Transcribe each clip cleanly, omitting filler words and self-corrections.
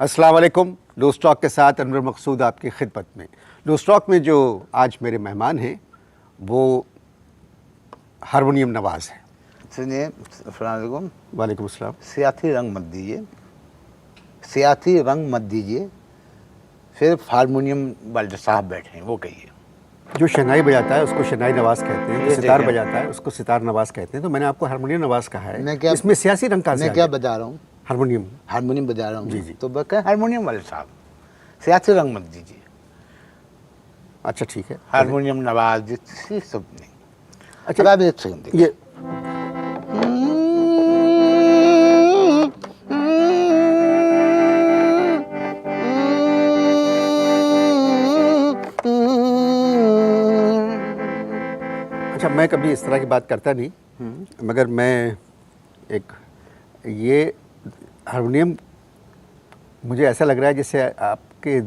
अस्सलाम वालेकुम। News talk के साथ अनवर मकसूद आपकी खिदमत में। न्यूज़ टॉक में जो आज मेरे मेहमान हैं वो हारमोनियम नवाज़ हैं। सुनिए, अस्सलाम वालेकुम। वालेकुम अस्सलाम। सियासी रंग मत दीजिए, सियासी रंग मत दीजिए। सिर्फ हारमोनियम वाले साहब बैठे हैं वो कहिए। जो शहनाई बजाता है उसको शहनाई नवाज़ कहते हैं, जो ये सितार देखें। बजाता है उसको सितार नवाज़ कहते हैं। तो मैंने आपको हारमोनियम नवाज़ कहा है, मैं क्या इसमें सियासी रंग कहाँ से मैं आ क्या गया? बजा रहा हूँ? हारमोनियम। हारमोनियम बजा रहा हूँ। जी, जी। तो बस हारमोनियम वाले साहब, सियासी रंग मत दीजिए। अच्छा ठीक है। हारमोनियम नवाज ये सब नहीं। अच्छा अब आप एक सेकंड देखिए। ये अच्छा, मैं कभी इस तरह की बात करता नहीं, मगर मैं एक ये हारमोनियम मुझे ऐसा लग रहा है जैसे आपके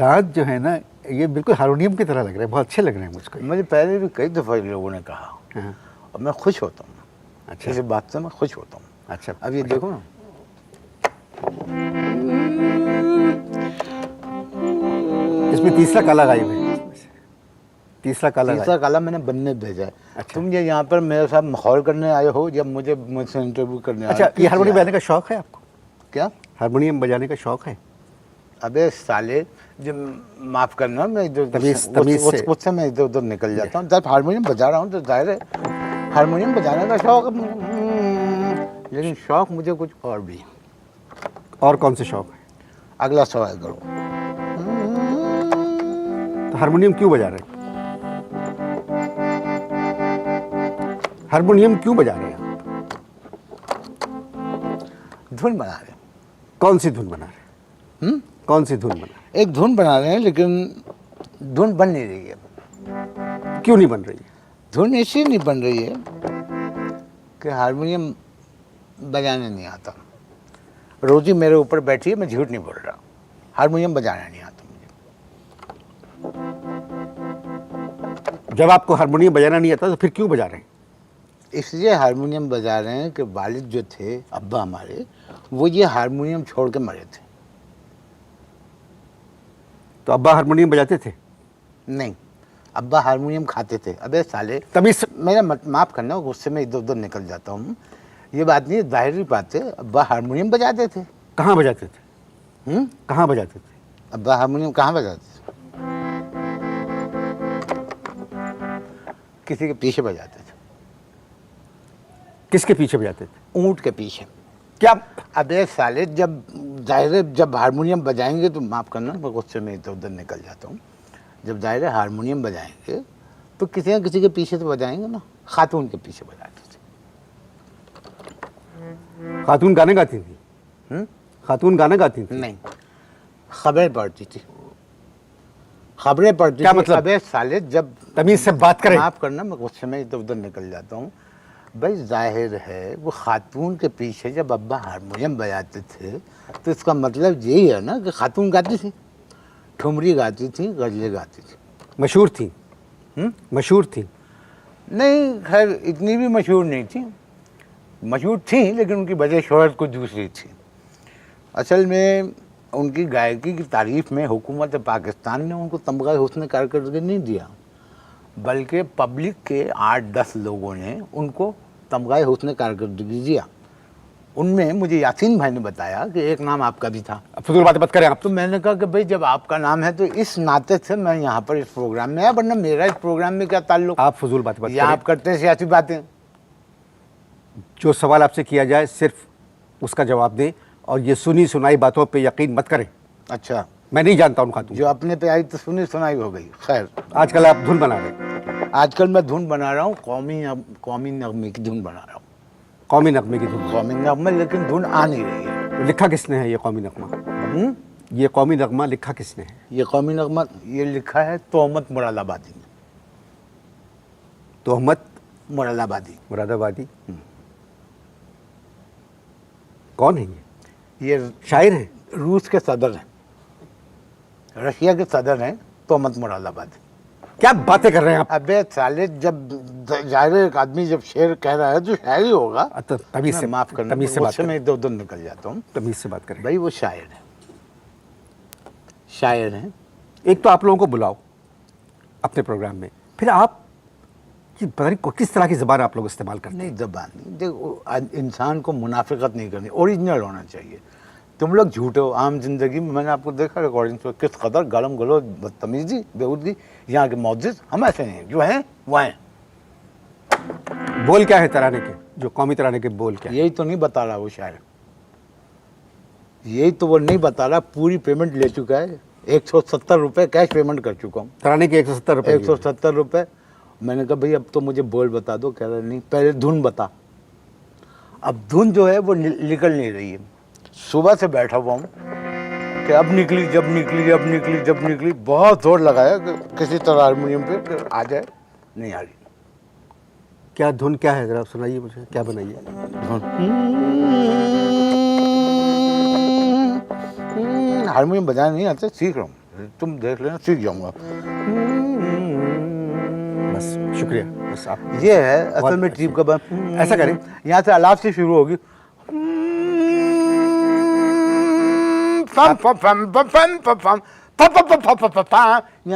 दांत जो है ना ये बिल्कुल हारमोनियम की तरह लग रहे हैं, बहुत अच्छे लग रहे हैं मुझको। मुझे पहले भी कई दफ़ा लोगों ने कहा हाँ, और मैं खुश होता हूँ। अच्छा इस बात से मैं खुश होता हूँ। अच्छा। अब ये देखो ना, इसमें तीसरा काला गायब है, तीसरा काला तीसरा गायब। काला मैंने बनने भेजा है। अच्छा। तुम ये यहाँ पर मेरे साथ माहौल करने आए हो जब मुझसे इंटरव्यू करने आए अच्छा, हो? ये हारमोनियम बजाने का शौक है आपको? क्या? हारमोनियम बजाने का शौक है? अबे साले, जब माफ करना, मैं जो तमीज़ से। उससे मैं इधर उधर निकल जाता हूँ। जब हारमोनियम बजा रहा हूँ तो जाहिर है हारमोनियम बजाने का शौक है, लेकिन शौक मुझे कुछ और भी है। और कौन से शौक है? अगला सवाल करो। तो हारमोनियम क्यों बजा रहे हैं? हारमोनियम क्यों बजा रहे हैं आप? धुन बना रहे हैं। कौन सी धुन बना रहे हैं? कौन सी धुन बना रहे हैं? एक धुन बना रहे हैं, लेकिन धुन बन नहीं रही है। क्यों नहीं बन रही है? धुन इसलिए नहीं बन रही है कि हारमोनियम बजाने नहीं आता। रोजी मेरे ऊपर बैठी है, मैं झूठ नहीं बोल रहा। हारमोनियम बजाना नहीं आता मुझे। जब आपको हारमोनियम बजाना नहीं आता तो फिर क्यों बजा रहे हैं? इसलिए हारमोनियम बजा रहे हैं कि वालिद जो थे, अब्बा हमारे, वो ये हारमोनियम छोड़ के मरे थे। तो अब्बा हारमोनियम बजाते थे? नहीं, अब्बा हारमोनियम खाते थे। अबे साले, तभी मेरा माफ़ करना, गुस्से में इधर उधर निकल जाता हूँ। ये बात नहीं, जाहिर बात है, अब्बा हारमोनियम बजाते थे। कहाँ बजाते थे? कहाँ बजाते थे? अब्बा हारमोनियम कहाँ बजाते थे? किसी के पीछे बजाते थे। किसके पीछे बजाते थे? ऊँट के पीछे। क्या? अबे साले, जब जाहिर है जब हारमोनियम बजाएंगे तो माफ़ करना, मैं गुस्से में इधर उधर निकल जाता हूँ। जब जाहिर है हारमोनियम बजाएंगे तो किसी न किसी के पीछे तो बजाएंगे ना। खातून के पीछे बजाते थे। खातून गाने गाती थी? खातून गाना गाती थी? नहीं, खबरें पढ़ती थी। खबरें पढ़ती क्या थी। मतलब? अबे साले, जब तमीज से बात करें। माफ़ करना, मैं गुस्से में इधर उधर निकल जाता हूँ। भाई जाहिर है वो खातून के पीछे जब अब्बा हारमोनियम बजाते थे तो इसका मतलब यही है ना कि खातून गाती थी, ठुमरी गाती थी, गज़लें गाती थी। मशहूर थी? मशहूर थी? नहीं, खैर इतनी भी मशहूर नहीं थी। मशहूर थी, लेकिन उनकी वजह शोहरत कुछ दूसरी थी। असल में उनकी गायकी की तारीफ़ में हुकूमत पाकिस्तान ने उनको तमगा हुस्न कारकर्दगी नहीं दिया, बल्कि पब्लिक के 8-10 लोगों ने उनको तमगा हुस्न कारकर्दगी दिया। उनमें मुझे यासीन भाई ने बताया कि एक नाम आपका भी था। फजूल बातें मत करें आप। तो मैंने कहा कि भाई जब आपका नाम है तो इस नाते से मैं यहाँ पर इस प्रोग्राम में आया, वरना मेरा इस प्रोग्राम में क्या ताल्लुक? आप फजूल बातें मत या करें। आप करते हैं सियासी बातें। जो सवाल आपसे किया जाए सिर्फ उसका जवाब दें और ये सुनी सुनाई बातों पे यकीन मत करें। अच्छा, मैं नहीं जानता उन खातून जो अपने पे आई तो सुनी सुनाई हो गई। खैर, आजकल आप धुन बना रहे हैं। आजकल मैं धुन बना रहा हूँ, कौमी नगमे की धुन बना रहा हूँ। कौमी नगमे की धुन? कौमी नगमे, लेकिन धुन आ नहीं रही है। लिखा किसने है ये कौमी नगमा? ये कौमी नगमा लिखा किसने है? ये कौमी नगमा ये लिखा है तोहमत मुरादाबादी ने। तोहमत मुरादाबादी। मुरादाबादी? कौन है ये? ये शायर है? रूस के सदर हैं, रशिया के सदर हैं, तोहमत मुरादाबादी। क्या बातें कर रहे हैं आप? अबे साले, जब जाहिर है एक आदमी जब शेर कह रहा है तो शायर ही होगा। तो तमीज से माफ करना, तमीज से बात मुझसे करें, मैं इधर उधर निकल जाता हूँ। तमीज से बात करें। भाई वो शायर है, शायर हैं। एक तो आप लोगों को बुलाओ अपने प्रोग्राम में, फिर आप कि पता नहीं किस तरह की ज़बान आप लोग इस्तेमाल करते हैं। नहीं, जबान नहीं, देखो इंसान को मुनाफिकत नहीं करनी, ओरिजिनल होना चाहिए। तुम लोग झूठे हो। आम जिंदगी में मैंने आपको देखा रिकॉर्डिंग पे किस कदर गलम गलोच, बदतमीजी, बेहूदगी यहाँ के मौजिद। हम ऐसे नहीं हैं, जो हैं वो हैं। बोल क्या है तराने के, जो कौमी तराने के बोल क्या है? यही तो नहीं बता रहा वो शायर, यही तो वो नहीं बता रहा। पूरी पेमेंट ले चुका है, 170 रुपये कैश पेमेंट कर चुका हूँ। तराने के 170 रुपये। 170 रुपये। मैंने कहा भाई अब तो मुझे बोल बता दो। कह रहा नहीं, पहले धुन बता। अब धुन जो है वो निकल नहीं रही है। सुबह से बैठा हुआ हूँ कि अब निकली, जब निकली, अब निकली, जब निकली। बहुत जोर लगाया कि किसी तरह हारमोनियम पे कि आ जाए, नहीं आ रही। क्या धुन क्या है, जरा सुनाइए मुझे, क्या बनाइए? हारमोनियम बजाना नहीं आता, सीख रहा हूँ। तुम देख लेना, सीख जाऊंगा। बस शुक्रिया, बस आप ये है असल में ट्रिप का ऐसा करें, यहाँ से अलाप से शुरू होगी। यहाँ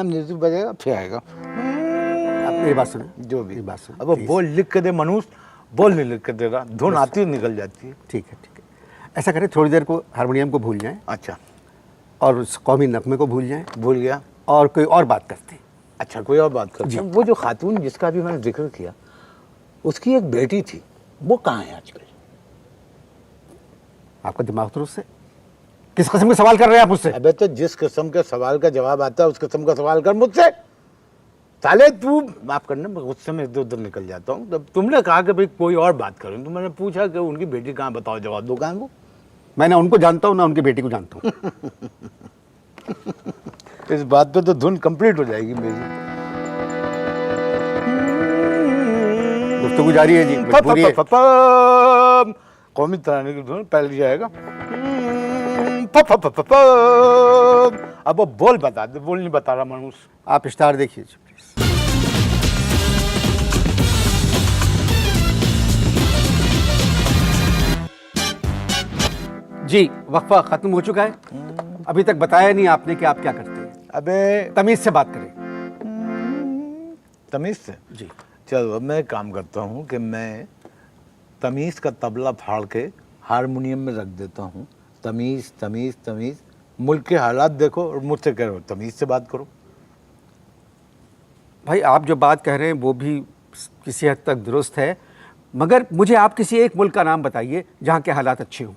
म्यूजिक बजेगा, फिर आएगा। आप मेरी बात सुनिए, जो भी बात सुनिए। अब वो बोल लिख के दे मनुष्य, बोल नहीं लिख के दे रहा, धुन आती है निकल जाती है। ठीक है, ठीक है। ऐसा करें, थोड़ी देर को हारमोनियम को भूल जाएं अच्छा, और उस कौमी नगमे को भूल जाएं भूल गया। और कोई और बात करते हैं। अच्छा, कोई और बात करते हैं। वो जो खातून जिसका भी मैंने जिक्र किया, उसकी एक बेटी थी, वो कहाँ है आजकल? आपका दिमाग दुरुस्त है? किस किस्म के सवाल कर रहे हैं आप मुझसे? अबे तो जिस किस्म के सवाल का जवाब आता है उस किस्म का सवाल कर मुझसे। साले तू, माफ करना, मैं गुस्से में इधर उधर निकल जाता हूँ। तब तुमने कहा कि भाई कोई और बात करें, तो मैंने पूछा कि उनकी बेटी कहाँ, बताओ, जवाब दो। कहाँ वो? मैं ना उनको जानता हूँ ना उनकी बेटी को जानता हूँ। इस बात पे तो धुन कंप्लीट हो जाएगी मेरी। गुफ्तगू जारी है जी, मजबूरी है। कौमी तराने की धुन पहले जाएगा। अब वो बोल बता दे, बोल नहीं बता रहा मनुष्य। आप इश्तार देखिए प्लीज। जी, वक्फा खत्म हो चुका है। अभी तक बताया नहीं आपने कि आप क्या करते हैं। अबे तमीज से बात करें। तमीज से जी, चलो, अब मैं काम करता हूँ कि मैं तमीज़ का तबला फाड़ के हारमोनियम में रख देता हूँ। तमीज़, तमीज़, तमीज़। मुल्क के हालात देखो और मुझसे कह रहे हो तमीज़ से बात करो। भाई आप जो बात कह रहे हैं वो भी किसी हद तक दुरुस्त है, मगर मुझे आप किसी एक मुल्क का नाम बताइए जहाँ के हालात अच्छे हों।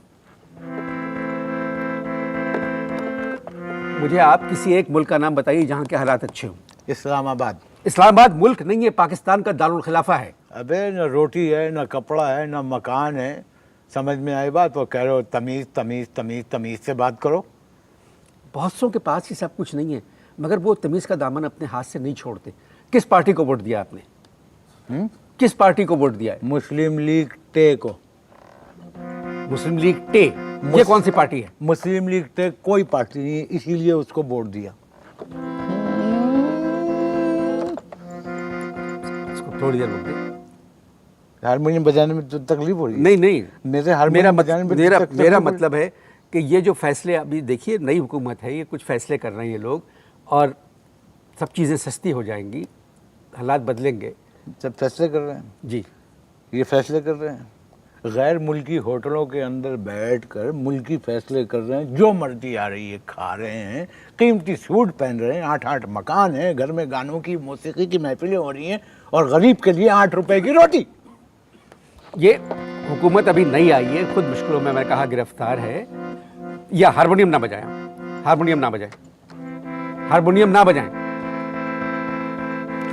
मुझे आप किसी एक मुल्क का नाम बताइए जहाँ के हालात अच्छे हों। इस्लामाबाद। इस्लामाबाद मुल्क नहीं है, पाकिस्तान का दारुल खिलाफा है। अबे न रोटी है, न कपड़ा है, न मकान है। समझ में आई बात? तो कह रहे हो तमीज़, तमीज़, तमीज़, तमीज़ से बात करो। बहुत सौ के पास ही सब कुछ नहीं है, मगर वो तमीज़ का दामन अपने हाथ से नहीं छोड़ते। किस पार्टी को वोट दिया आपने? किस पार्टी को वोट दिया है? मुस्लिम लीग टे को। मुस्लिम लीग टे, ये कौन सी पार्टी है? मुस्लिम लीग टे कोई पार्टी नहीं है, इसीलिए उसको वोट दिया। इसको थोड़ी देर रुक दे। हारमोनियम बजाने में तो तकलीफ हो रही है? नहीं नहीं, मेरे हारमोनियम बजाने में मेरा तकलीफ मेरा हो रही है। मतलब है कि ये जो फैसले अभी देखिए, नई हुकूमत है, ये कुछ फैसले कर रहे हैं ये लोग, और सब चीज़ें सस्ती हो जाएंगी, हालात बदलेंगे। सब फैसले कर रहे हैं जी, ये फैसले कर रहे हैं, गैर मुल्की होटलों के अंदर बैठकर मुल्की फैसले कर रहे हैं। जो मर्जी आ रही है खा रहे हैं, कीमती सूट पहन रहे हैं, 8-8 मकान है, घर में गानों की मौसीकी की महफिलें हो रही हैं, और गरीब के लिए 8 रुपए की रोटी। ये हुकूमत अभी नई आई है, खुद मुश्किलों में, मैं कहा, गिरफ्तार है। या हारमोनियम ना बजाएं, हारमोनियम ना बजाएं, हारमोनियम ना बजाएं।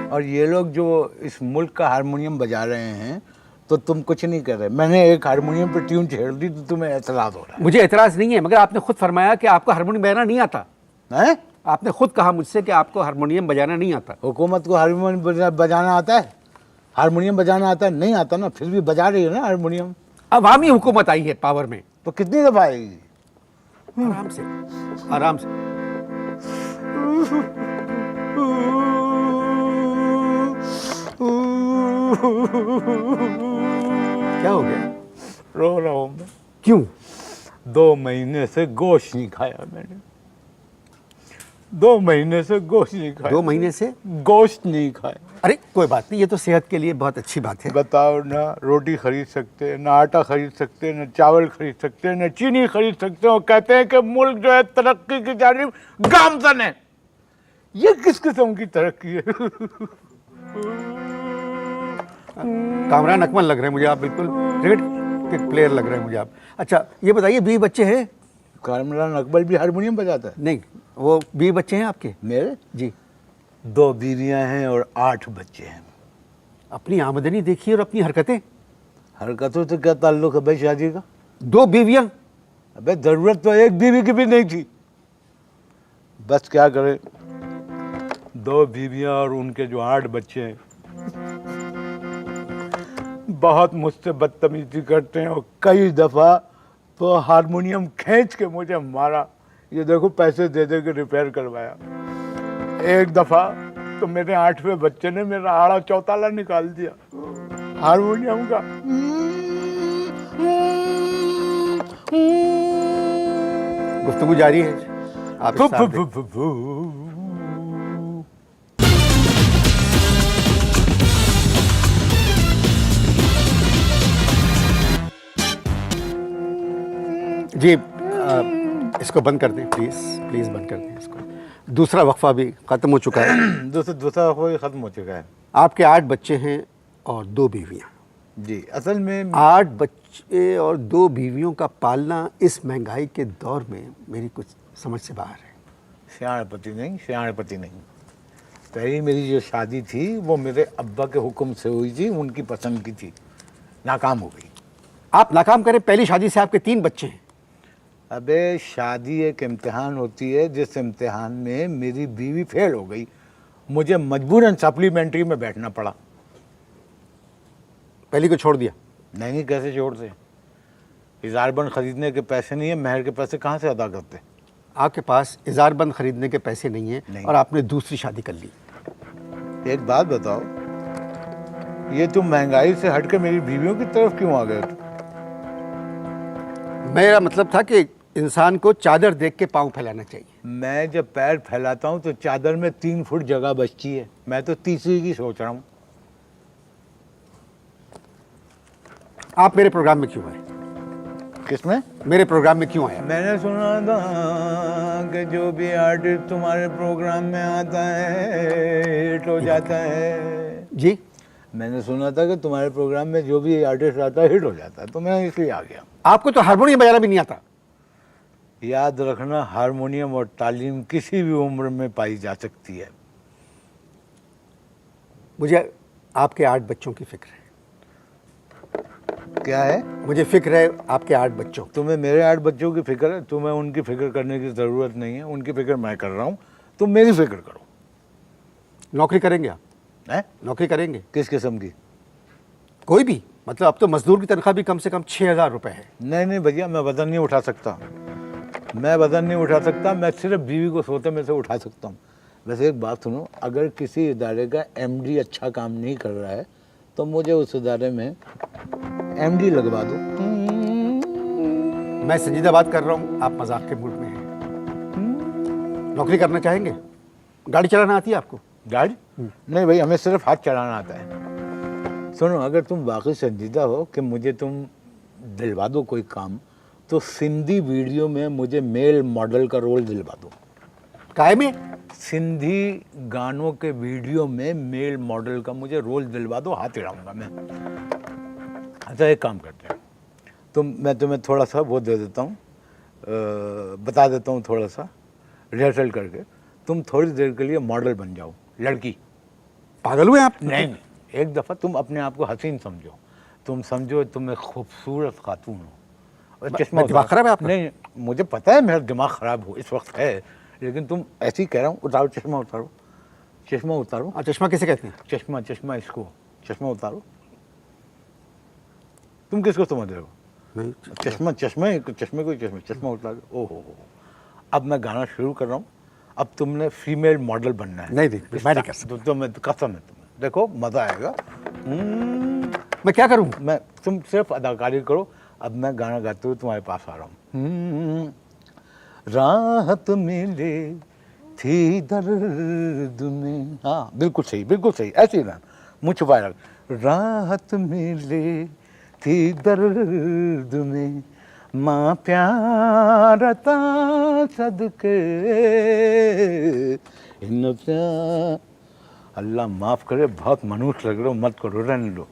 और ये लोग जो इस मुल्क का हारमोनियम बजा रहे हैं तो तुम कुछ नहीं कर रहे। मैंने एक हारमोनियम पे ट्यून छेड़ दी तो तुम्हें एतराज हो रहा मुझे एतराज़ नहीं है, मगर आपने खुद फरमाया कि आपको हारमोनियम बजाना नहीं आता। है? आपने खुद कहा मुझसे कि आपको हारमोनियम बजाना नहीं आता। हुकूमत को हारमोनियम बजाना आता है? हारमोनियम बजाना आता है? नहीं आता ना, फिर भी बजा रही है ना हारमोनियम। अवामी हुकूमत आई है पावर में, तो कितनी दफा आएगी? आराम से, आराम से। क्या हो गया? रो रहा हूँ मैं। क्यों? 2 महीने से गोश्त नहीं खाया मैंने। 2 महीने से गोश्त नहीं खाया। 2 महीने से गोश्त नहीं खाया। अरे कोई बात नहीं, ये तो सेहत के लिए बहुत अच्छी बात है। बताओ ना, रोटी खरीद सकते हैं, ना आटा खरीद सकते हैं, ना चावल खरीद सकते हैं, ना चीनी खरीद सकते हैं, और कहते हैं कि मुल्क जो है तरक्की की जानिब गामजन है। ये किस किस्म की तरक्की है? कामरान अकमल लग रहे हैं मुझे आप, बिल्कुल क्रिकेट के प्लेयर लग रहे हैं मुझे आप। अच्छा ये बताइए, 20 बच्चे हैं? कामरान अकबर भी हारमोनियम बजाता है? नहीं, वो 20 बच्चे हैं आपके? मेरे जी। 2 बीवियां हैं और 8 बच्चे हैं। अपनी आमदनी देखिए और अपनी हरकतें। हरकतों से क्या ताल्लुक है भाई शादी का? 2 बीवियां। अबे जरूरत तो एक बीवी की भी नहीं थी। बस क्या करे, 2 बीवियां और उनके जो 8 बच्चे हैं बहुत मुझसे बदतमीजी करते हैं, और कई दफा तो हारमोनियम खींच के मुझे मारा। ये देखो पैसे दे दे के रिपेयर करवाया। एक दफा तो मेरे 8वें बच्चे ने मेरा आड़ा चौताला निकाल दिया हारमोनियम का। गुफ्तगू जारी है, आप इस साथ देख- जी इसको बंद कर दें प्लीज़, प्लीज़ बंद कर दें इसको। दूसरा वक्फा भी ख़त्म हो चुका है। दूसरा कोई ख़त्म हो चुका है। आपके 8 बच्चे हैं और 2 बीवियां। जी, असल में 8 बच्चे और 2 बीवियों का पालना इस महंगाई के दौर में मेरी कुछ समझ से बाहर है। सियाणपति नहीं। पहली मेरी जो शादी थी वो मेरे अब्बा के हुक्म से हुई थी, उनकी पसंद की थी, नाकाम हो गई। आप नाकाम करें, पहली शादी से आपके 3 बच्चे हैं। अबे शादी एक इम्तिहान होती है, जिस इम्तिहान में मेरी बीवी फेल हो गई, मुझे मजबूरन सप्लीमेंट्री में बैठना पड़ा। पहली को छोड़ दिया? नहीं, कैसे छोड़ते? इजारबंद खरीदने के पैसे नहीं है, महर के पैसे कहाँ से अदा करते? आपके पास इजारबंद खरीदने के पैसे नहीं हैं नहीं। और आपने दूसरी शादी कर ली। एक बात बताओ, ये तुम महंगाई से हट के मेरी बीवियों की तरफ क्यों आ गए? मेरा मतलब था कि इंसान को चादर देख के पांव फैलाना चाहिए। मैं जब पैर फैलाता हूँ तो चादर में 3 फुट जगह बचती है। मैं तो तीसरी की सोच रहा हूँ। आप मेरे प्रोग्राम में क्यों आए? किसमें? मेरे प्रोग्राम में क्यों आया? मैंने सुना था कि जो भी आर्टिस्ट तुम्हारे प्रोग्राम में आता है हिट हो जाता है। जी, मैंने सुना था कि तुम्हारे प्रोग्राम में जो भी आर्टिस्ट आता है हिट हो जाता है, तो मैं इसलिए आ गया। आपको तो हारमोनियम बजाना भी नहीं आता। याद रखना, हारमोनियम और तालीम किसी भी उम्र में पाई जा सकती है। मुझे आपके 8 बच्चों की फिक्र है। क्या है? मुझे फिक्र है आपके 8 बच्चों। तुम्हें मेरे 8 बच्चों की फिक्र है? तुम्हें उनकी फिक्र करने की ज़रूरत नहीं है, उनकी फिक्र मैं कर रहा हूँ, तुम मेरी फिक्र करो। नौकरी करेंगे आप? हैं? नौकरी करेंगे? किस किस्म की? कोई भी, मतलब अब तो मजदूर की तनख्वाह भी कम से कम 6,000 रुपए है। नहीं भैया, मैं वजन नहीं उठा सकता। मैं सिर्फ बीवी को सोते में से उठा सकता हूँ। वैसे एक बात सुनो, अगर किसी इदारे का एमडी अच्छा काम नहीं कर रहा है तो मुझे उस इदारे में एमडी लगवा दो। मैं संजीदा बात कर रहा हूँ, आप मजाक के मूड में हैं। नौकरी करना चाहेंगे? गाड़ी चलाना आती है आपको? गाड़ी? नहीं भाई, हमें सिर्फ हाथ चलाना आता है। सुनो, अगर तुम वाकई संजीदा हो कि मुझे तुम दिलवा दो कोई काम, तो सिंधी वीडियो में मुझे मेल मॉडल का रोल दिलवा दो। काय में? सिंधी गानों के वीडियो में मेल मॉडल का मुझे रोल दिलवा दो, हाथ हिलाऊंगा मैं। अच्छा, एक काम करते हैं, मैं तुम्हें थोड़ा सा वो दे देता हूँ, बता देता हूँ थोड़ा सा रिहर्सल करके। तुम थोड़ी देर के लिए मॉडल बन जाओ, लड़की। पागल हुए आप? नहीं, एक दफ़ा तुम अपने आप को हसीन समझो। तुम समझो तुम एक खूबसूरत खातून हो और चश्मा दिमाग खराब है आपका? नहीं, मुझे पता है मेरा दिमाग खराब हो इस वक्त है, लेकिन तुम ऐसे ही कह रहा हूँ। उतारो चश्मा, उतारो चश्मा, उतारो। चश्मा किसे कहते हैं? चश्मा इसको, चश्मा उतारो। तुम किसको समझ रहे हो? नहीं, चश्मा उतारो। ओहो, अब मैं गाना शुरू कर रहा हूँ। अब तुमने फीमेल मॉडल बनना है। नहीं, मैं नहीं कर सकता। तो मैं कसम है तुम्हें, देखो मज़ा आएगा। मैं क्या करूं? मैं, तुम सिर्फ अदाकारी करो, अब मैं गाना गाते हुए तुम्हारे पास आ रहा हूँ। राहत मिले थी दर्द में, हाँ बिल्कुल सही, ऐसे ही ना, मुँह छुपाए रख। राहत मिले थी दर्द में, माँ प्यारता सदके इन प्यार। अल्लाह माफ़ करे, बहुत मनुष्य लग रहे हो, मत करो, रहने दो,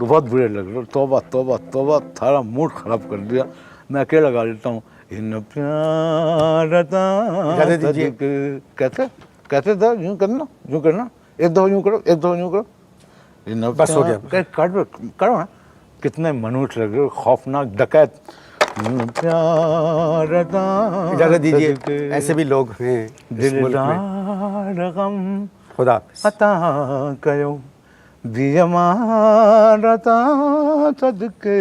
बहुत बुरे लग रहे हो। तौबा तौबा तौबा, थारा मूड खराब कर दिया। मैं अकेला गा लेता हूँ। इन प्यारता इजाज़त दीजिए। कैसे कैसे था, यूँ करना, एक दो यूँ करो। इन बस हो गया। करो ना। कितने मनुष्य लग रहे हो, खौफनाक डकैत। इन प्यारता इजाज़त दीजिए, ऐसे भी लोग हैं इस मुल्क में। दिलदार गम खुदा हाफ़िज़। अता कयो भी अमारता सदके।